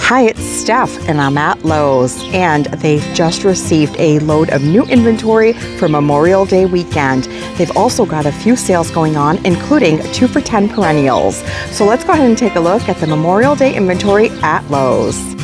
Hi, it's Steph and I'm at Lowe's, and they've just received a load of new inventory for Memorial Day weekend. They've also got a few sales going on, including 2 for $10 perennials. So let's go ahead and take a look at the Memorial Day inventory at Lowe's.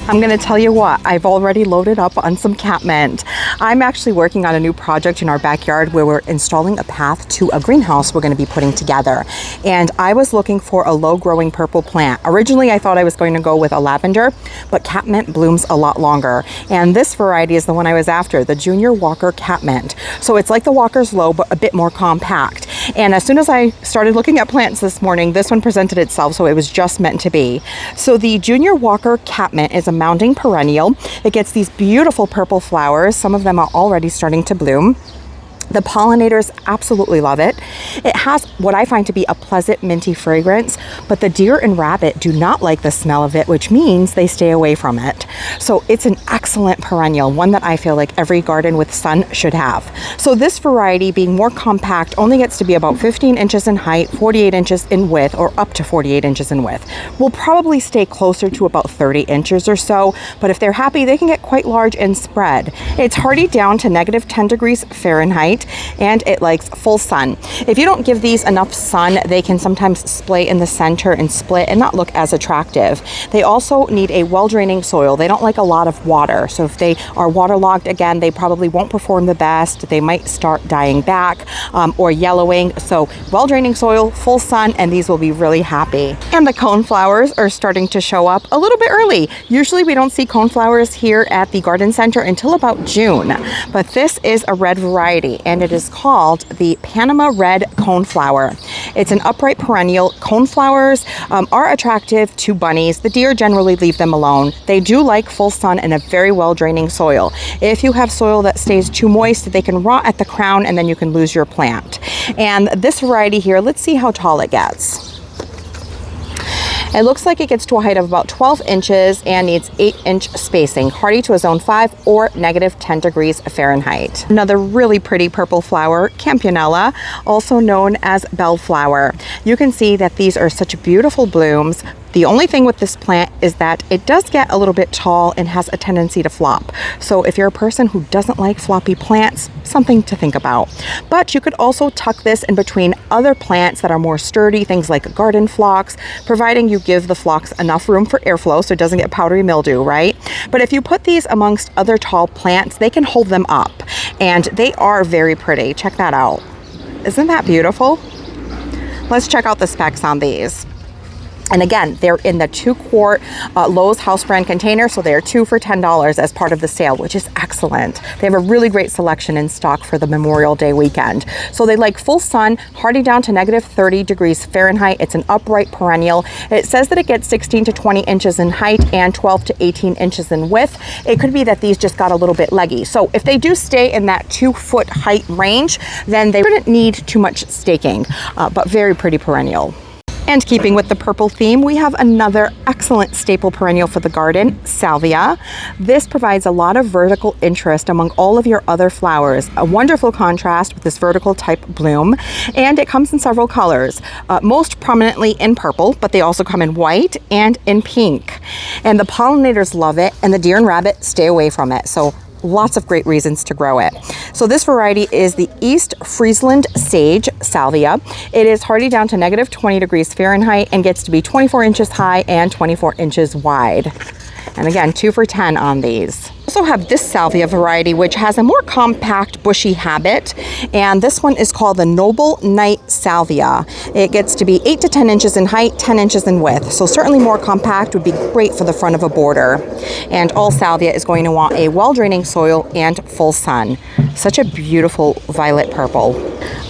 I'm going to tell you what, I've already loaded up on some catmint. I'm actually working on a new project in our backyard where we're installing a path to a greenhouse we're going to be putting together. And I was looking for a low-growing purple plant. Originally, I thought I was going to go with a lavender, but catmint blooms a lot longer. And this variety is the one I was after, the Junior Walker catmint. So it's like the Walker's Lowe, but a bit more compact. And as soon as I started looking at plants this morning, this one presented itself, so it was just meant to be. So the Junior Walker catmint is a mounding perennial. It gets these beautiful purple flowers. Some of them are already starting to bloom. The pollinators absolutely love it. It has what I find to be a pleasant minty fragrance, but the deer and rabbit do not like the smell of it, which means they stay away from it. So it's an excellent perennial, one that I feel like every garden with sun should have. So this variety, being more compact, only gets to be about 15 inches in height, 48 inches in width, or up to 48 inches in width. Will probably stay closer to about 30 inches or so, but if they're happy, they can get quite large and spread. It's hardy down to negative 10 degrees Fahrenheit, and it likes full sun. If you don't give these enough sun, they can sometimes splay in the center and split and not look as attractive. They also need a well-draining soil. They don't like a lot of water. So if they are waterlogged, again, they probably won't perform the best. They might start dying back or yellowing. So well-draining soil, full sun, and these will be really happy. And the coneflowers are starting to show up a little bit early. Usually we don't see coneflowers here at the garden center until about June, but this is a red variety, and it is called the Panama Red Coneflower. It's an upright perennial. Coneflowers are attractive to bunnies. The deer generally leave them alone. They do like full sun and a very well draining soil. If you have soil that stays too moist, they can rot at the crown and then you can lose your plant. And this variety here, let's see how tall it gets. It looks like it gets to a height of about 12 inches and needs 8-inch spacing, hardy to a zone 5 or negative 10 degrees Fahrenheit. Another really pretty purple flower, Campanella, also known as bellflower. You can see that these are such beautiful blooms. The only thing with this plant is that it does get a little bit tall and has a tendency to flop. So if you're a person who doesn't like floppy plants, something to think about. But you could also tuck this in between other plants that are more sturdy, things like garden phlox, providing you give the phlox enough room for airflow so it doesn't get powdery mildew, right? But if you put these amongst other tall plants, they can hold them up. And they are very pretty. Check that out. Isn't that beautiful? Let's check out the specs on these. And again, they're in the 2-quart Lowe's house brand container, so they are 2 for $10 as part of the sale, which is excellent. They have a really great selection in stock for the Memorial Day weekend. So they like full sun, hardy down to negative 30 degrees Fahrenheit. It's an upright perennial. It says that it gets 16 to 20 inches in height and 12 to 18 inches in width. It could be that these just got a little bit leggy. So if they do stay in that 2-foot height range, then they wouldn't need too much staking, but very pretty perennial. And keeping with the purple theme, we have another excellent staple perennial for the garden, Salvia. This provides a lot of vertical interest among all of your other flowers. A wonderful contrast with this vertical type bloom. And it comes in several colors, most prominently in purple, but they also come in white and in pink. And the pollinators love it, and the deer and rabbit stay away from it. So lots of great reasons to grow it. So this variety is the East Friesland Sage Salvia. It is hardy down to negative 20 degrees Fahrenheit and gets to be 24 inches high and 24 inches wide. And again, 2 for $10 on these. Also have this salvia variety, which has a more compact bushy habit, and this one is called the Noble Knight Salvia. It gets to be 8 to 10 inches in height, 10 inches in width, so certainly more compact, would be great for the front of a border. And all salvia is going to want a well-draining soil and full sun. Such a beautiful violet purple.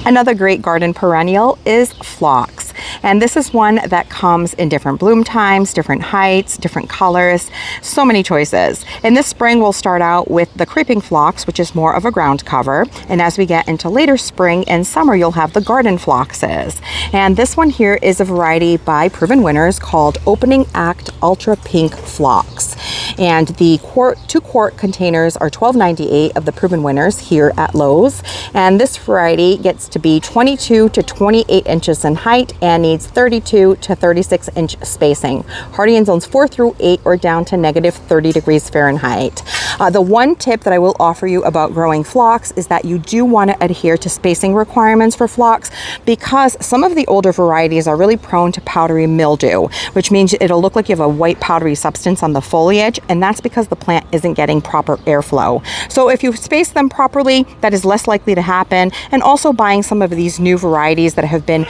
Another great garden perennial is phlox. And this is one that comes in different bloom times, different heights, different colors, so many choices. In this spring, we'll start out with the creeping phlox, which is more of a ground cover. And as we get into later spring and summer, you'll have the garden phloxes. And this one here is a variety by proven winners called Opening Act Ultra Pink Phlox. And the 2-quart containers are $12.98 of the proven winners here at Lowe's. And this variety gets to be 22 to 28 inches in height and needs 32 to 36 inch spacing. Hardy in zones 4 through 8 or down to negative 30 degrees Fahrenheit. The one tip that I will offer you about growing phlox is that you do want to adhere to spacing requirements for phlox, because some of the older varieties are really prone to powdery mildew, which means it'll look like you have a white powdery substance on the foliage, and that's because the plant isn't getting proper airflow. So if you space them properly, that is less likely to happen. And also buying some of these new varieties that have been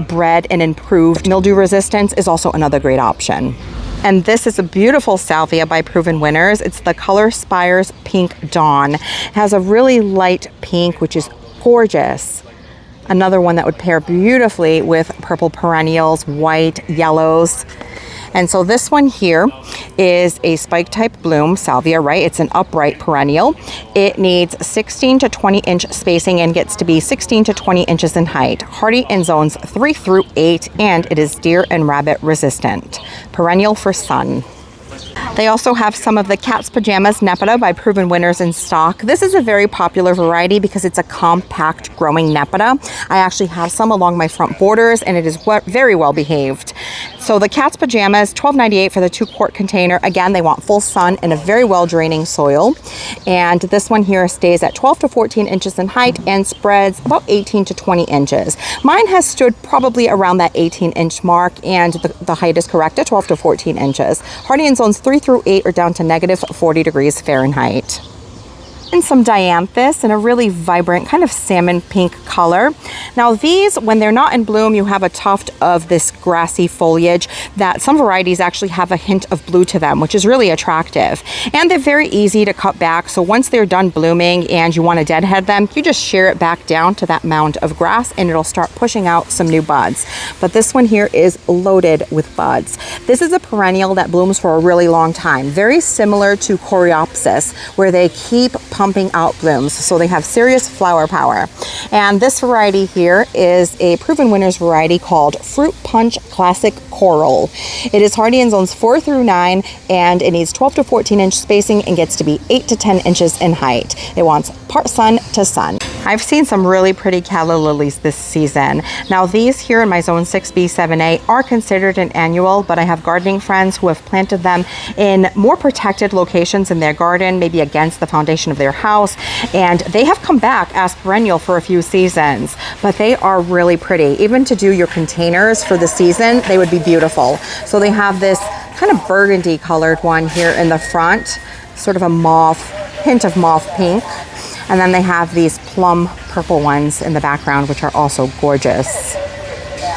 bred and improved mildew resistance is also another great option. And this is a beautiful salvia by Proven Winners. It's the Color Spires Pink Dawn. It has a really light pink, which is gorgeous. Another one that would pair beautifully with purple perennials, white, yellows. And so this one here is a spike type bloom salvia, right? It's an upright perennial. It needs 16 to 20 inch spacing and gets to be 16 to 20 inches in height. Hardy in zones 3 through 8, and it is deer and rabbit resistant. Perennial for sun. They also have some of the Cat's Pajamas Nepeta by Proven Winners in stock. This is a very popular variety because it's a compact growing Nepeta. I actually have some along my front borders, and it is very well behaved. So the Cat's Pajamas, $12.98 for the 2-quart container. Again, they want full sun in a very well draining soil. And this one here stays at 12 to 14 inches in height and spreads about 18 to 20 inches. Mine has stood probably around that 18 inch mark, and the height is correct at 12 to 14 inches. Hardy in zones 3 through 8 or down to negative 40 degrees Fahrenheit. And some dianthus in a really vibrant kind of salmon pink color. Now these, when they're not in bloom, you have a tuft of this grassy foliage that some varieties actually have a hint of blue to them, which is really attractive. And they're very easy to cut back. So once they're done blooming and you want to deadhead them, you just shear it back down to that mound of grass and it'll start pushing out some new buds. But this one here is loaded with buds. This is a perennial that blooms for a really long time, very similar to Coreopsis, where they keep pumping out blooms, so they have serious flower power. And this variety here is a Proven Winners variety called Fruit Punch Classic Coral. It is hardy in zones 4 through 9, and it needs 12 to 14 inch spacing and gets to be 8 to 10 inches in height. It wants part sun to sun. I've seen some really pretty calla lilies this season. Now these here in my zone 6B, 7A are considered an annual, but I have gardening friends who have planted them in more protected locations in their garden, maybe against the foundation of their house, and they have come back as perennial for a few seasons, but they are really pretty. Even to do your containers for the season, they would be beautiful. So they have this kind of burgundy colored one here in the front, sort of a mauve, hint of mauve pink. And then they have these plum purple ones in the background, which are also gorgeous.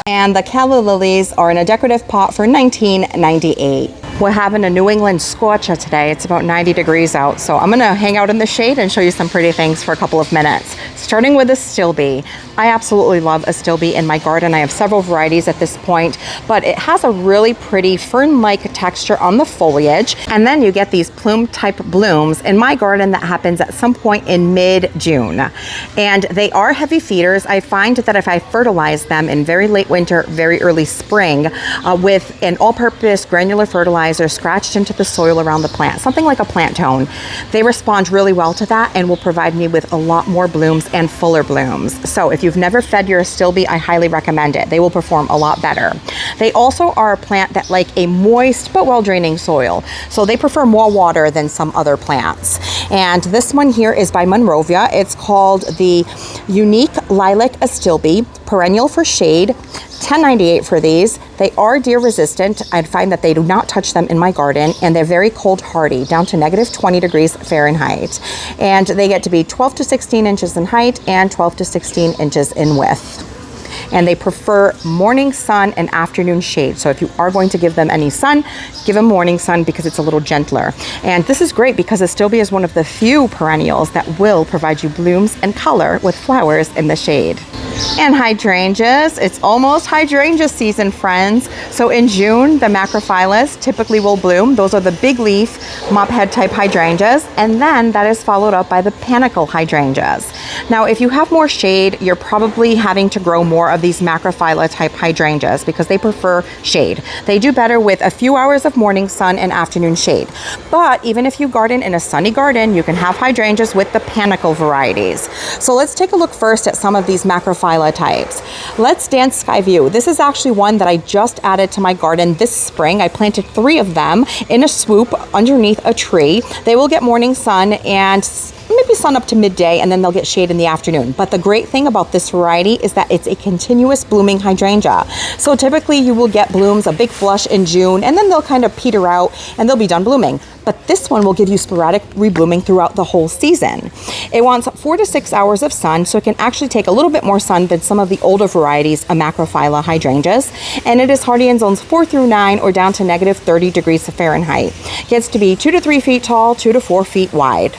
And the calla lilies are in a decorative pot for $19.98. We're having a New England scorcher today. It's about 90 degrees out, so I'm gonna hang out in the shade and show you some pretty things for a couple of minutes. Starting with a stilbe. I absolutely love a stilbe in my garden. I have several varieties at this point, but it has a really pretty fern-like texture on the foliage. And then you get these plume type blooms in my garden that happens at some point in mid-June. And they are heavy feeders. I find that if I fertilize them in very late winter, very early spring, with an all-purpose granular fertilizer scratched into the soil around the plant, something like a plant tone, they respond really well to that and will provide me with a lot more blooms and fuller blooms. So if you've never fed your stilbe, I highly recommend it. They will perform a lot better. They also are a plant that like a moist but well-draining soil. So they prefer more water than some other plants. And this one here is by Monrovia. It's called the Unique Lilac Astilbe, perennial for shade. $10.98 for these. They are deer resistant. I'd find that they do not touch them in my garden, and they're very cold hardy, down to negative 20 degrees Fahrenheit. And they get to be 12 to 16 inches in height and 12 to 16 inches in width. And they prefer morning sun and afternoon shade. So if you are going to give them any sun, give them morning sun because it's a little gentler. And this is great because Astilbe is one of the few perennials that will provide you blooms and color with flowers in the shade. And hydrangeas, it's almost hydrangea season, friends. So in June, the macrophyllus typically will bloom. Those are the big leaf mop head type hydrangeas. And then that is followed up by the panicle hydrangeas. Now, if you have more shade, you're probably having to grow more of of these macrophylla type hydrangeas because they prefer shade. They do better with a few hours of morning sun and afternoon shade. But even if you garden in a sunny garden, you can have hydrangeas with the panicle varieties. So let's take a look first at some of these macrophylla types. Let's dance Sky View. This is actually one that I just added to my garden this spring. I planted 3 of them in a swoop underneath a tree. They will get morning sun and maybe sun up to midday, and then they'll get shade in the afternoon. But the great thing about this variety is that it's a continuous blooming hydrangea. So typically you will get blooms, a big flush in June, and then they'll kind of peter out and they'll be done blooming. But this one will give you sporadic reblooming throughout the whole season. It wants 4 to 6 hours of sun, so it can actually take a little bit more sun than some of the older varieties of macrophylla hydrangeas. And it is hardy in zones 4 through 9 or down to negative 30 degrees Fahrenheit. Gets to be 2 to 3 feet tall, 2 to 4 feet wide.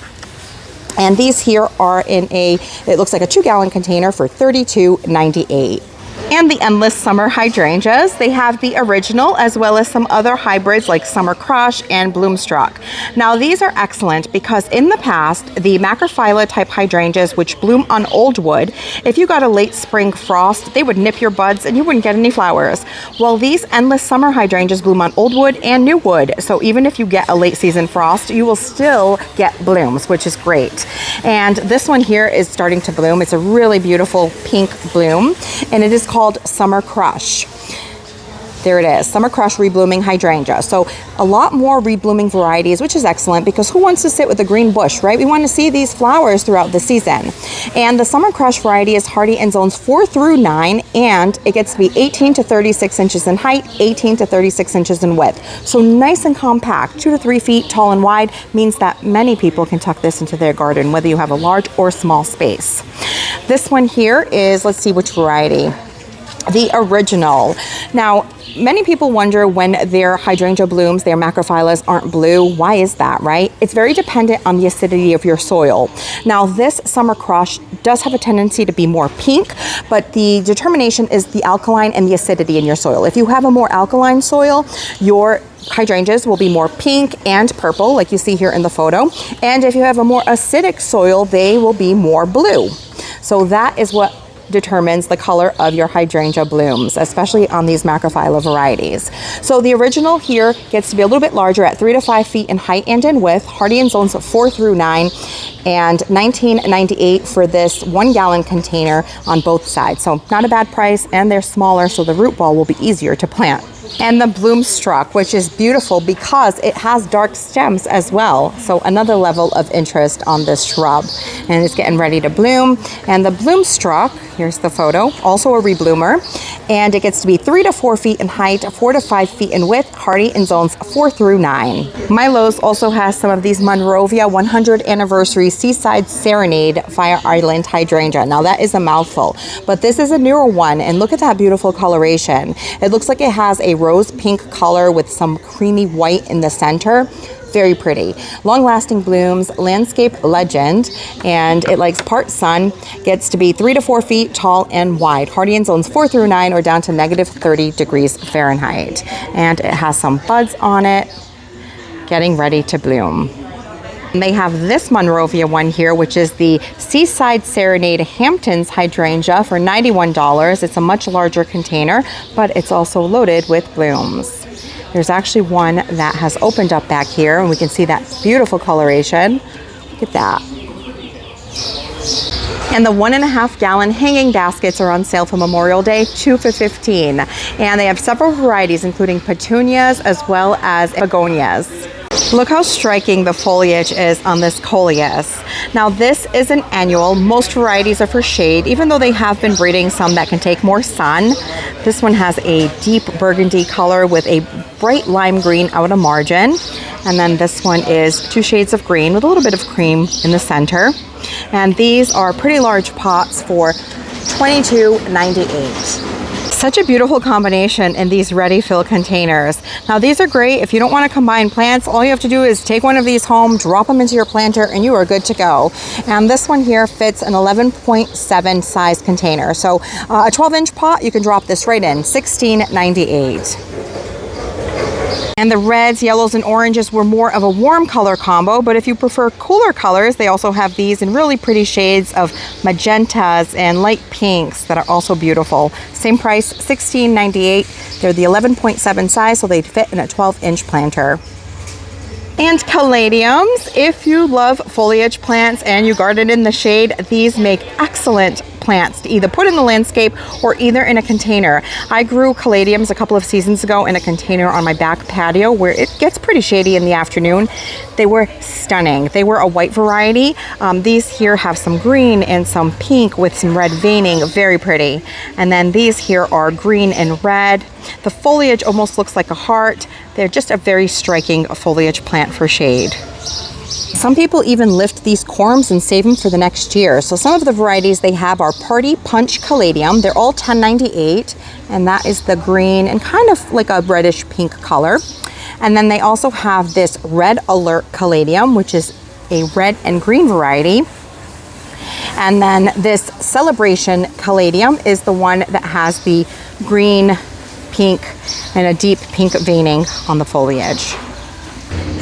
And these here are in it looks like a 2-gallon container for $32.98. And the endless summer hydrangeas, they have the original as well as some other hybrids like Summer Crush and Bloomstruck. Now these are excellent because in the past, the macrophylla type hydrangeas which bloom on old wood, if you got a late spring frost, they would nip your buds and you wouldn't get any flowers. Well, these endless summer hydrangeas bloom on old wood and new wood. So even if you get a late season frost, you will still get blooms, which is great. And this one here is starting to bloom. It's a really beautiful pink bloom, and it is called Summer Crush. There it is, Summer Crush reblooming hydrangea. So a lot more reblooming varieties, which is excellent because who wants to sit with a green bush, right? We want to see these flowers throughout the season. And the Summer Crush variety is hardy in zones 4 through 9, and it gets to be 18 to 36 inches in height, 18 to 36 inches in width. So nice and compact, 2 to 3 feet tall and wide, means that many people can tuck this into their garden, whether you have a large or small space. This one here is, let's see which variety. The original. Now, many people wonder when their hydrangea blooms, their macrophyllas aren't blue. Why is that, right? It's very dependent on the acidity of your soil. Now, this Summer Crush does have a tendency to be more pink, but the determination is the alkaline and the acidity in your soil. If you have a more alkaline soil, your hydrangeas will be more pink and purple, like you see here in the photo. And if you have a more acidic soil, they will be more blue. So that is what determines the color of your hydrangea blooms, especially on these macrophylla varieties. So the original here gets to be a little bit larger at 3 to 5 feet in height and in width, hardy in zones of 4 through 9, and $19.98 for this 1-gallon container on both sides. So not a bad price, and they're smaller, so the root ball will be easier to plant. And the Bloomstruck, which is beautiful because it has dark stems as well. So another level of interest on this shrub. And it's getting ready to bloom. And the Bloomstruck, here's the photo, also a rebloomer. And it gets to be 3 to 4 feet in height, 4 to 5 feet in width, hardy in zones 4 through 9. My Lowe's also has some of these Monrovia 100 Anniversary Seaside Serenade Fire Island Hydrangea. Now that is a mouthful, but this is a newer one, and look at that beautiful coloration. It looks like it has a rose pink color with some creamy white in the center. Very pretty. Long-lasting blooms, landscape legend, and it likes part sun, gets to be 3 to 4 feet tall and wide, hardy in zones 4 through 9 or down to negative 30 degrees Fahrenheit. And it has some buds on it, getting ready to bloom. And they have this Monrovia one here, which is the Seaside Serenade Hamptons Hydrangea for $91. It's a much larger container, but it's also loaded with blooms. There's actually one that has opened up back here, and we can see that beautiful coloration. Look at that. And the 1.5 gallon hanging baskets are on sale for Memorial Day, 2 for $15. And they have several varieties, including petunias as well as begonias. Look how striking the foliage is on this coleus. Now this is an annual. Most varieties are for shade, even though they have been breeding some that can take more sun. This one has a deep burgundy color with a bright lime green outer margin. And then this one is 2 shades of green with a little bit of cream in the center. And these are pretty large pots for $22.98. Such a beautiful combination in these ready fill containers. Now these are great if you don't want to combine plants. All you have to do is take one of these home, drop them into your planter, and you are good to go. And this one here fits an 11.7 size container. So a 12-inch pot, you can drop this right in, $16.98. And the reds, yellows, and oranges were more of a warm color combo, but if you prefer cooler colors, they also have these in really pretty shades of magentas and light pinks that are also beautiful. Same price, $16.98. They're the 11.7 size, so they fit in a 12-inch planter. And caladiums, if you love foliage plants and you garden in the shade, these make excellent plants to either put in the landscape or either in a container. I grew caladiums a couple of seasons ago in a container on my back patio where it gets pretty shady in the afternoon. They were stunning. They were a white variety. These here have some green and some pink with some red veining, very pretty. And then these here are green and red. The foliage almost looks like a heart. They're just a very striking foliage plant for shade. Some people even lift these corms and save them for the next year. So some of the varieties they have are Party Punch Caladium. They're all $10.98, and that is the green and kind of like a reddish pink color. And then they also have this Red Alert Caladium, which is a red and green variety. And then this Celebration Caladium is the one that has the green, pink, and a deep pink veining on the foliage.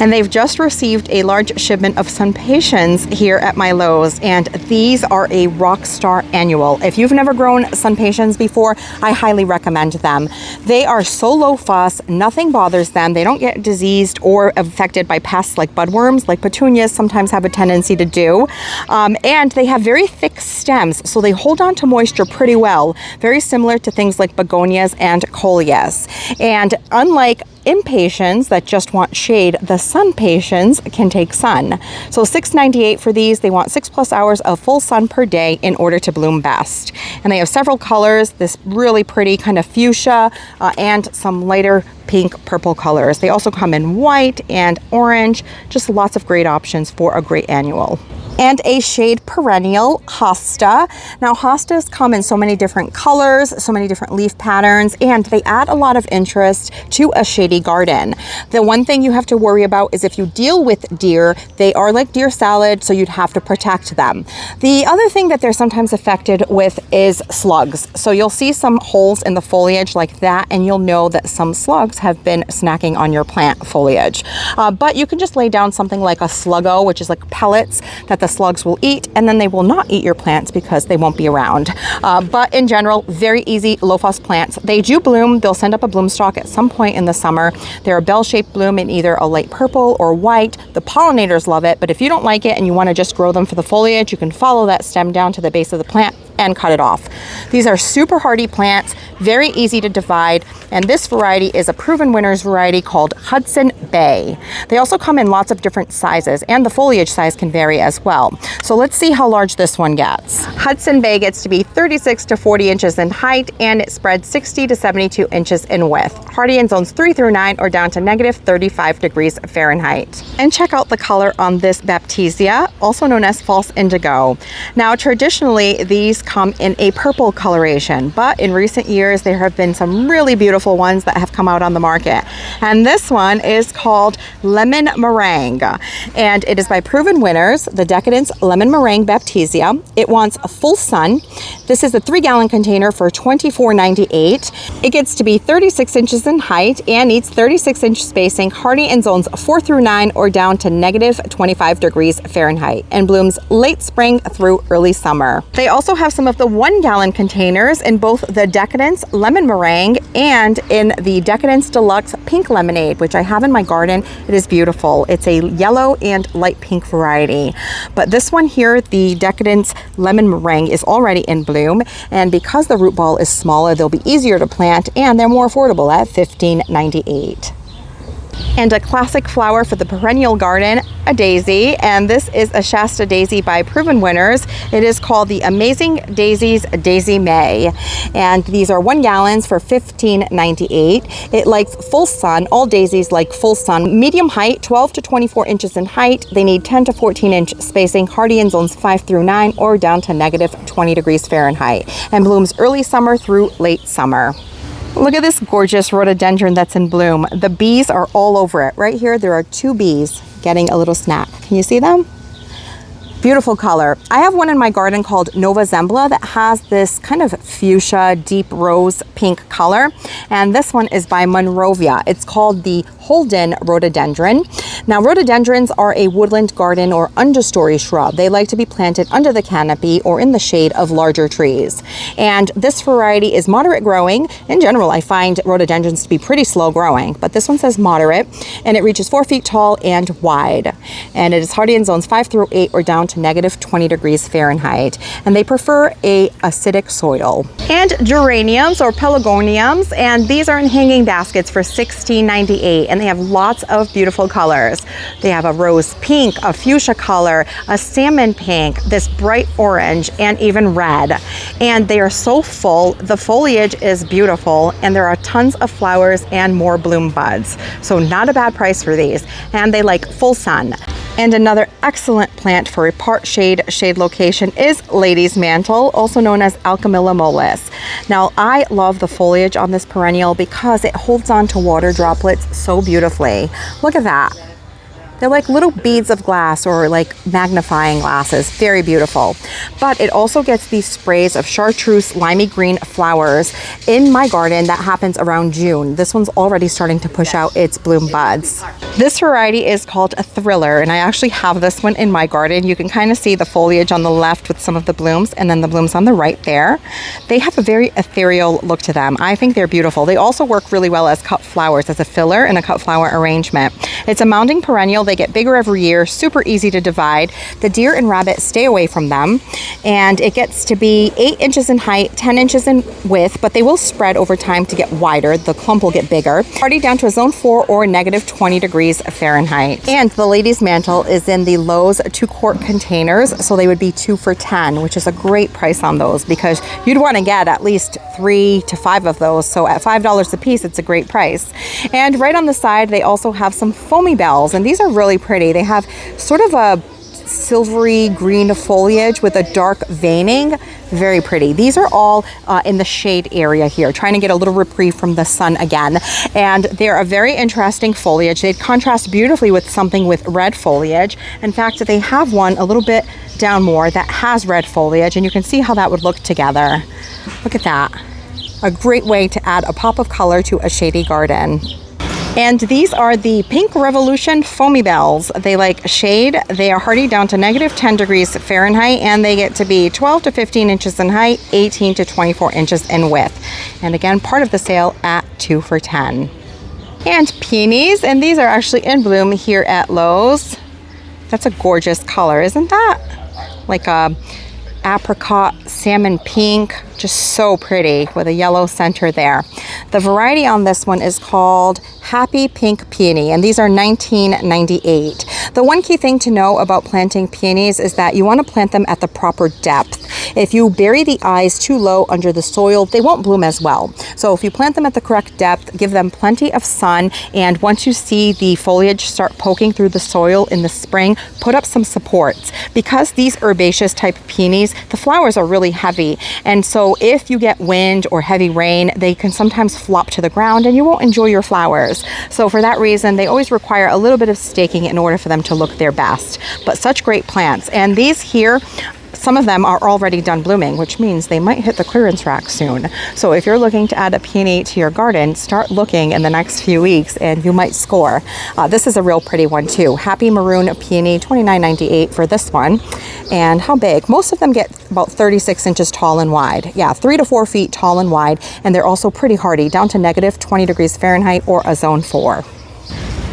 And they've just received a large shipment of sunpatiens here at my Lowe's, and these are a rock star annual. If you've never grown sunpatiens before, I highly recommend them. They are so low fuss, nothing bothers them. They don't get diseased or affected by pests like budworms, like petunias sometimes have a tendency to do. And they have very thick stems, so they hold on to moisture pretty well, very similar to things like begonias and coleus. And unlike impatiens that just want shade, the sunpatiens can take sun. So $6.98 for these. They want 6+ hours of full sun per day in order to bloom best. And they have several colors, this really pretty kind of fuchsia and some lighter pink purple colors. They also come in white and orange, just lots of great options for a great annual. And a shade perennial, Hosta. Now hostas come in so many different colors, so many different leaf patterns, and they add a lot of interest to a shady garden. The one thing you have to worry about is if you deal with deer, they are like deer salad, so you'd have to protect them. The other thing that they're sometimes affected with is slugs. So you'll see some holes in the foliage like that, and you'll know that some slugs have been snacking on your plant foliage. But you can just lay down something like a sluggo, which is like pellets that the slugs will eat, and then they will not eat your plants because they won't be around. But in general, very easy, low fuss plants. They do bloom. They'll send up a bloom stalk at some point in the summer. They're a bell-shaped bloom in either a light purple or white. The pollinators love it, but if you don't like it and you want to just grow them for the foliage, you can follow that stem down to the base of the plant and cut it off. These are super hardy plants, very easy to divide, and this variety is a proven winners variety called Hudson Bay. They also come in lots of different sizes, and the foliage size can vary as well. So let's see how large this one gets. Hudson Bay gets to be 36 to 40 inches in height, and it spreads 60 to 72 inches in width. Hardy in zones 3 through 9 or down to -35 degrees Fahrenheit. And check out the color on this Baptisia, also known as false indigo. Now traditionally these come in a purple coloration, but in recent years there have been some really beautiful ones that have come out on the market. And this one is called Lemon Meringue, and it is by proven winners, the Decadence Lemon Meringue Baptisia. It wants a full sun. This is a 3-gallon container for $24.98. It gets to be 36 inches in height and needs 36-inch spacing, hardy in zones 4 through 9 or down to -25 degrees Fahrenheit, and blooms late spring through early summer. They also have some of the 1-gallon containers in both the Decadence Lemon Meringue and in the Decadence Deluxe Pink Lemonade, which I have in my garden. It is beautiful. It's a yellow and light pink variety. But this one here, the Decadence Lemon Meringue, is already in bloom, and because the root ball is smaller, they'll be easier to plant, and they're more affordable at $15.98. And a classic flower for the perennial garden, a daisy, and this is a Shasta daisy by proven winners. It is called the Amazing Daisies Daisy May, and these are 1 gallons for $15.98. It likes full sun. All daisies like full sun. Medium height, 12 to 24 inches in height. They need 10 to 14-inch spacing, hardy in zones 5 through 9 or down to -20 degrees Fahrenheit, and blooms early summer through late summer. Look at this gorgeous rhododendron that's in bloom. The bees are all over it. Right here, there are 2 bees getting a little snack. Can you see them? Beautiful color. I have one in my garden called Nova Zembla that has this kind of fuchsia, deep rose pink color. And this one is by Monrovia. It's called the Holden Rhododendron. Now, rhododendrons are a woodland garden or understory shrub. They like to be planted under the canopy or in the shade of larger trees. And this variety is moderate growing. In general, I find rhododendrons to be pretty slow growing, but this one says moderate, and it reaches 4 feet tall and wide. And it is hardy in zones 5 through 8 or down to negative 20 degrees Fahrenheit. And they prefer a acidic soil. And geraniums or pelargoniums, and these are in hanging baskets for $16.98, and they have lots of beautiful colors. They have a rose pink, a fuchsia color, a salmon pink, this bright orange, and even red. And they are so full. The foliage is beautiful, and there are tons of flowers and more bloom buds. So not a bad price for these. And they like full sun. And another excellent plant for a part shade location is lady's mantle, also known as Alchemilla mollis. Now, I love the foliage on this perennial because it holds on to water droplets so beautifully. Look at that. They're like little beads of glass or like magnifying glasses. Very beautiful. But it also gets these sprays of chartreuse limey green flowers in my garden. That happens around June. This one's already starting to push out its bloom buds. This variety is called a Thriller, and I actually have this one in my garden. You can kind of see the foliage on the left with some of the blooms, and then the blooms on the right there. They have a very ethereal look to them. I think they're beautiful. They also work really well as cut flowers, as a filler in a cut flower arrangement. It's a mounding perennial. They get bigger every year, super easy to divide. The deer and rabbit stay away from them, and it gets to be 8 inches in height, 10 inches in width, but they will spread over time to get wider. The clump will get bigger. Hardy down to a zone 4 or negative 20 degrees Fahrenheit. And the lady's mantle is in the Lowe's 2-quart containers, so they would be 2 for $10, which is a great price on those because you'd want to get at least 3 to 5 of those. So at $5 a piece, it's a great price. And right on the side, they also have some foamy bells, and these are really pretty. They have sort of a silvery green foliage with a dark veining. Very pretty. These are all in the shade area here, trying to get a little reprieve from the sun again. And they're a very interesting foliage. They contrast beautifully with something with red foliage. In fact, they have one a little bit down more that has red foliage, and you can see how that would look together. Look at that. A great way to add a pop of color to a shady garden. And these are the Pink Revolution Foamy Bells. They like shade. They are hardy down to negative 10 degrees Fahrenheit, and they get to be 12 to 15 inches in height, 18 to 24 inches in width. And again, part of the sale at 2 for $10. And peonies, and these are actually in bloom here at Lowe's. That's a gorgeous color, isn't that? Like a apricot salmon pink, just so pretty with a yellow center there. The variety on this one is called Happy Pink Peony, and these are $19.98. The one key thing to know about planting peonies is that you want to plant them at the proper depth. If you bury the eyes too low under the soil, they won't bloom as well. So if you plant them at the correct depth, give them plenty of sun, and once you see the foliage start poking through the soil in the spring, put up some supports. Because these herbaceous type peonies, the flowers are really heavy, and so if you get wind or heavy rain, they can sometimes flop to the ground and you won't enjoy your flowers. So for that reason, they always require a little bit of staking in order for them to look their best. But such great plants. And these here, some of them are already done blooming, which means they might hit the clearance rack soon. So if you're looking to add a peony to your garden, start looking in the next few weeks and you might score. This is a real pretty one too. Happy Maroon Peony, $29.98 for this one. And how big? Most of them get about 36 inches tall and wide. Yeah, 3 to 4 feet tall and wide. And they're also pretty hardy, down to negative 20 degrees Fahrenheit or a zone 4.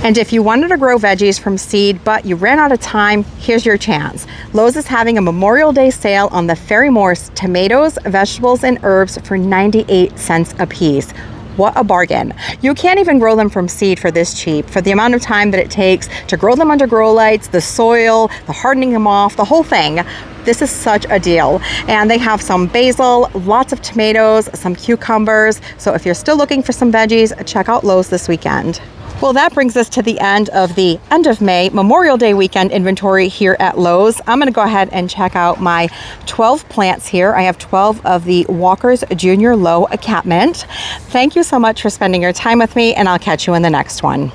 And if you wanted to grow veggies from seed, but you ran out of time, here's your chance. Lowe's is having a Memorial Day sale on the Ferry Morse tomatoes, vegetables, and herbs for 98 cents a piece. What a bargain. You can't even grow them from seed for this cheap. For the amount of time that it takes to grow them under grow lights, the soil, the hardening them off, the whole thing. This is such a deal. And they have some basil, lots of tomatoes, some cucumbers. So if you're still looking for some veggies, check out Lowe's this weekend. Well, that brings us to the end of the end of May Memorial Day weekend inventory here at Lowe's. I'm going to go ahead and check out my 12 plants here. I have 12 of the Walker's Junior Lowe catmint. Thank you so much for spending your time with me, and I'll catch you in the next one.